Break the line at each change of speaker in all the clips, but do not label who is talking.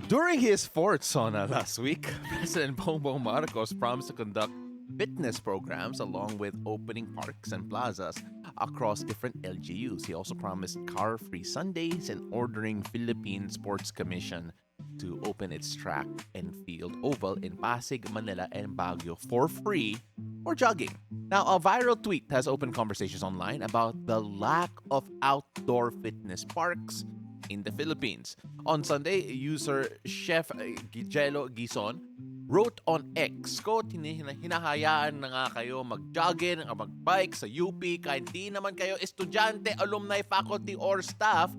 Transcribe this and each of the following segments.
During his fourth sauna last week, President Bongbong Marcos promised to conduct fitness programs along with opening parks and plazas across different LGUs. He also promised car-free Sundays and ordering Philippine Sports Commission to open its track and field oval in Pasig, Manila, and Baguio for free for jogging. Now, a viral tweet has opened conversations online about the lack of outdoor fitness parks in the Philippines. On Sunday, user Chef Gigelo Gison wrote on X, quote, hinahayaan na nga kayo mag-jogging, mag-bike sa UP kahit di naman kayo estudyante, alumni, faculty, or staff.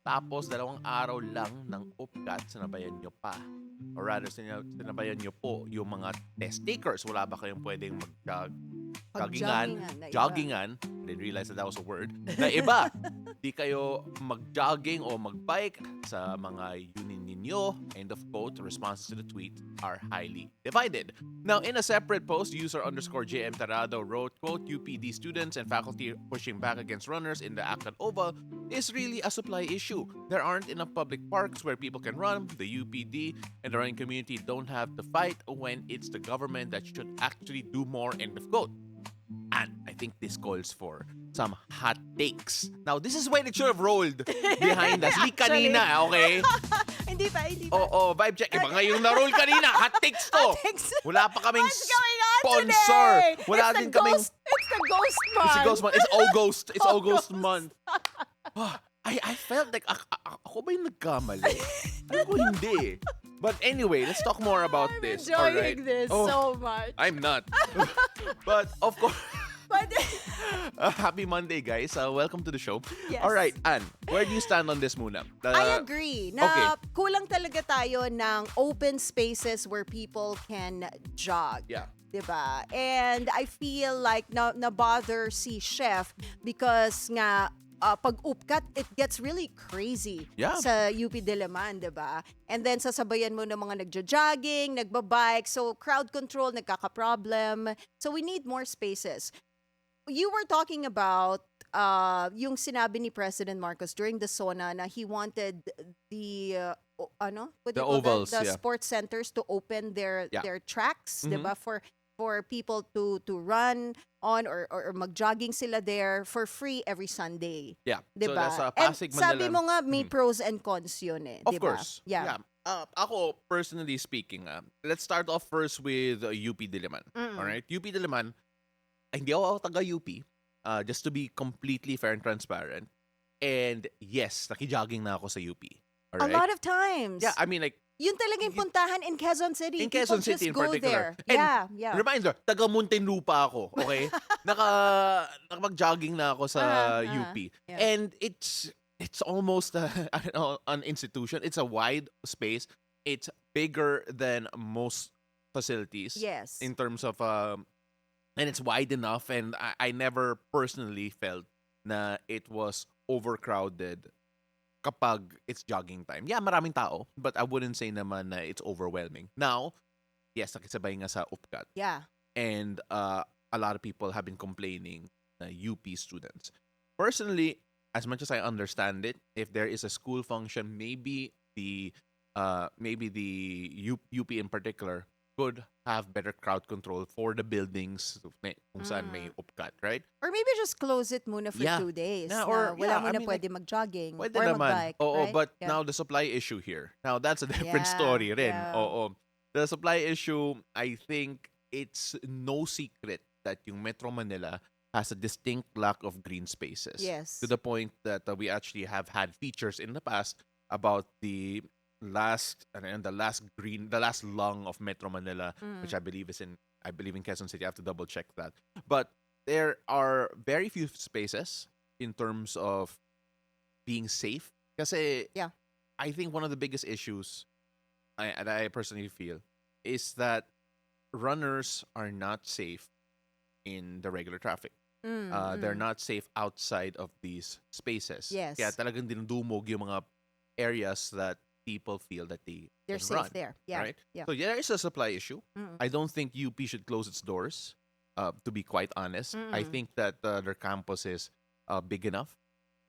Tapos, 2 araw lang ng UPCAT, sinabayan nyo pa. Or rather, sinabayan nyo po yung mga test takers. Wala ba kayong pwedeng joggingan, didn't realize that was a word, na iba. Di kayo mag-jogging o mag-bike sa mga union ninyo. End of quote. Responses to the tweet are highly divided. Now, in a separate post, user _JM Tarado wrote, quote, UPD students and faculty pushing back against runners in the Act Oval is really a supply issue. There aren't enough public parks where people can run. The UPD and the running community don't have to fight when it's the government that should actually do more, end of quote. And I think this calls for some hot takes. Now, this is when it should have rolled behind us. Di kanina, okay?
Hindi pa.
Vibe check. Iba nga yung na-roll kanina. Hot takes to.
Hot takes.
Wala pa kaming
What's going on
sponsor.
today?
Wala
It's
din
the
kaming...
It's the ghost month.
It's the ghost month. It's August. It's August month. I felt like ako ba yung nagkamali? Alam ko hindi. But anyway, let's talk more about this.
I'm enjoying
Alright?
this so much.
I'm not. But of course,
But,
happy Monday, guys. Welcome to the show.
Yes.
All right, Ann, where do you stand on this muna?
I agree na
okay.
kulang talaga tayo ng open spaces where people can jog.
Yeah.
Diba? And I feel like na-bother si Chef because nga pag UPCAT, it gets really crazy sa UP Diliman, diba? And then sasabayan mo ng mga nagja-jogging, nagbabike, so crowd control, nagkaka-problem. So we need more spaces. You were talking about yung sinabi ni President Marcos during the SONA na he wanted the
ovals,
the sports centers to open their tracks,
Mm-hmm.
diba? For people to run on or mag-jogging sila there for free every Sunday.
Yeah.
Diba?
So that's Pasig,
and sabi
Manila.
mo nga, may pros and cons yun eh.
Of
diba?
course.
Yeah.
Ako, personally speaking, let's start off first with UP Diliman. All right? UP Diliman, hindi ako taga-UP. Just to be completely fair and transparent. And yes, naki-jogging na ako sa UP. All right?
A lot of times.
Yeah, I mean like,
yun talagang puntahan in Quezon City.
in Quezon
People
City in
just go
particular.
there.
And
Yeah.
reminder, taga Muntinlupa ako, okay? Nakapag-jogging na ako sa UP.
Yeah.
And it's almost an institution. It's a wide space. It's bigger than most facilities.
Yes.
In terms of and it's wide enough, and I never personally felt na it was overcrowded kapag it's jogging time. Yeah, maraming tao, but I wouldn't say naman na it's overwhelming. Now, yes, nakisabay nga sa UPCAT.
Yeah.
And a lot of people have been complaining na UP students. Personally, as much as I understand it, if there is a school function, maybe the UP in particular could have better crowd control for the buildings kung saan may UPCAT, right?
Or maybe just close it muna for 2 days.
Yeah,
Or wala
I
muna
mean,
pwede mag-jogging
Pwede
or
naman.
mag-bike.
Oo,
right?
but
Yeah.
now the supply issue here. Now that's a different
Yeah,
story rin.
yeah.
Oo. The supply issue, I think it's no secret that yung Metro Manila has a distinct lack of green spaces.
Yes.
To the point that we actually have had features in the past about the last lung of Metro Manila, which I believe in Quezon City. I have to double check that. But there are very few spaces in terms of being safe. Kasi I think one of the biggest issues I personally feel is that runners are not safe in the regular traffic. They're not safe outside of these spaces.
Yes.
Kaya talagang dinudumog yung mga areas that people feel that
They're
can
safe
run,
there. Yeah.
right?
Yeah.
So there is a supply issue. I don't think UP should close its doors. To be quite honest, I think that their campus is big enough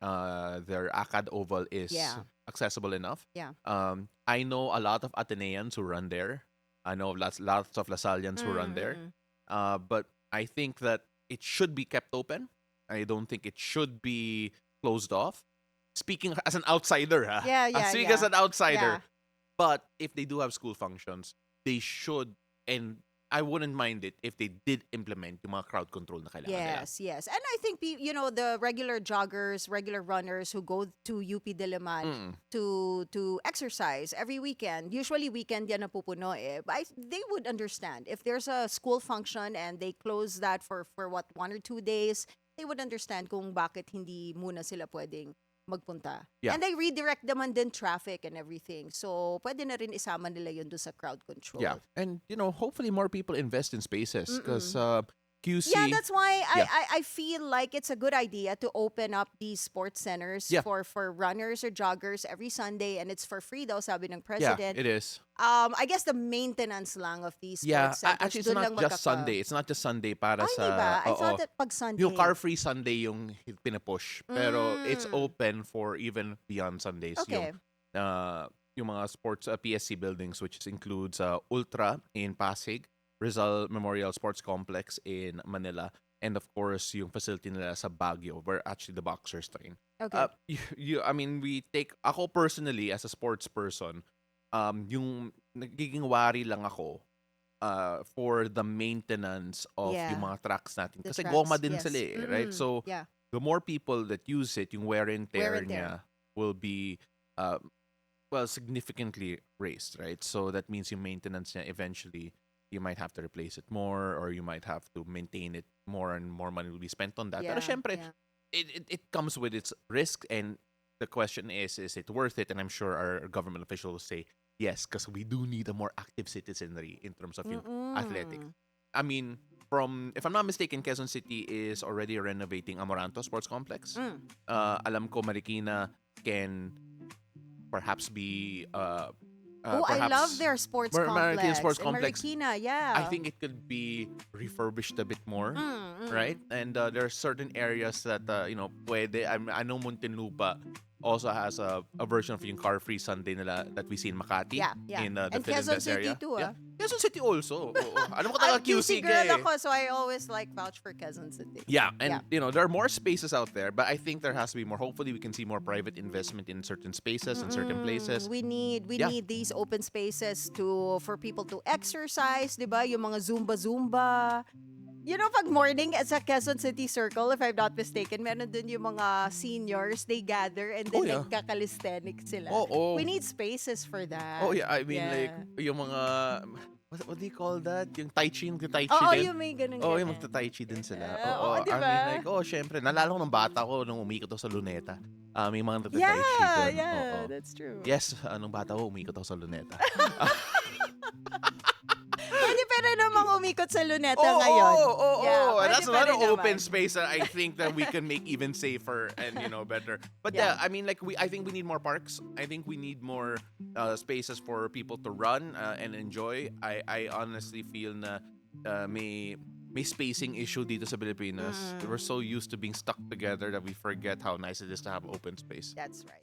their ACAD Oval is
Yeah.
accessible enough.
Yeah.
I know a lot of Ateneans who run there. I know lots of Lasalians who run there.
Mm-mm.
But I think that it should be kept open. I don't think it should be closed off. Speaking as an outsider, ha?
Yeah, yeah,
Speaking as
yeah.
an outsider.
Yeah.
But if they do have school functions, they should, and I wouldn't mind it if they did implement yung mga crowd control na kailangan nila.
Yes, yes. And I think the regular joggers, regular runners who go to UP Diliman to exercise every weekend. Usually weekend yan napupuno eh. But they would understand if there's a school function and they close that for what 1 or 2 days, they would understand kung bakit hindi muna sila pwedeng magpunta.
Yeah.
And they redirect naman din traffic and everything. So, pwede na rin isama nila yun doon sa crowd control.
Yeah. And, hopefully more people invest in spaces because QC...
Yeah, that's why
Yeah.
I feel like it's a good idea to open up these sports centers
Yeah.
for runners or joggers every Sunday, and it's for free daw, sabi ng
Yeah,
president.
it is.
I guess the maintenance lang of these
Yeah,
sports centers,
actually, it's
dun
not
lang
just Sunday. It's not just Sunday para
Ay,
sa...
di ba? I
oo.
thought that pag Sunday.
Yung car-free Sunday yung pinapush. Pero it's open for even beyond Sundays.
Okay.
Yung mga sports PSC buildings, which includes Ultra in Pasig, Rizal Memorial Sports Complex in Manila, and of course, yung facility nila sa Baguio, where actually the boxers train.
Okay.
Ako personally, as a sports person, yung nagiging wari lang ako for the maintenance of
Yeah.
yung mga tracks natin.
The
Kasi
tracks,
goma din
yes.
sila eh, right? So,
yeah.
the more people that use it, yung wear and tear
Wear and tear.
niya will be, significantly raised, right? So, that means yung maintenance niya eventually, you might have to replace it more or you might have to maintain it more and more money will be spent on that. Pero
Yeah,
syempre,
yeah.
it comes with its risk and the question is it worth it? And I'm sure our government officials will say yes, because we do need a more active citizenry in terms of yung athletics. I mean, if I'm not mistaken, Quezon City is already renovating Amoranto Sports Complex. Alam ko Marikina can perhaps be
I love their sports complex.
Marikina Sports
In
Complex.
Marikina, yeah.
I think it could be refurbished a bit more, right? And there are certain areas that pwede. I know Muntinlupa also has a version of yung car-free Sunday nila that we see in Makati.
Yeah, yeah.
In the
And
Philippines
Quezon City
area.
too,
Yeah. Quezon City also. Oo. Alam ko talaga
I'm QC
QC
girl
ka eh.
ako, so I always vouch for Quezon City.
Yeah, and there are more spaces out there, but I think there has to be more. Hopefully, we can see more private investment in certain spaces and certain places.
We need these open spaces for people to exercise, 'di ba? Yung mga Zumba. Pag morning sa Quezon City Circle, if I'm not mistaken, meron dun yung mga seniors, they gather and then nagkakalisthenics sila. We need spaces for that.
Oh yeah, I mean like yung mga what do you call that? Yung Tai Chi din.
Yung may ganun.
Yung magta-Tai Chi din sila.
Diba?
I mean like, syempre, nalala ko ng bata ko nung umikot ako sa Luneta. May mga nagta-Tai Chi doon.
Yeah, that's true.
Yes, nung bata ko umikot ako sa Luneta.
Pwede namang umikot sa Luneta ngayon.
That's another open space that I think that we can make even safer and better. But I mean like I think we need more parks. I think we need more spaces for people to run and enjoy. I honestly feel na may spacing issue dito sa Pilipinas. We're so used to being stuck together that we forget how nice it is to have open space.
That's right.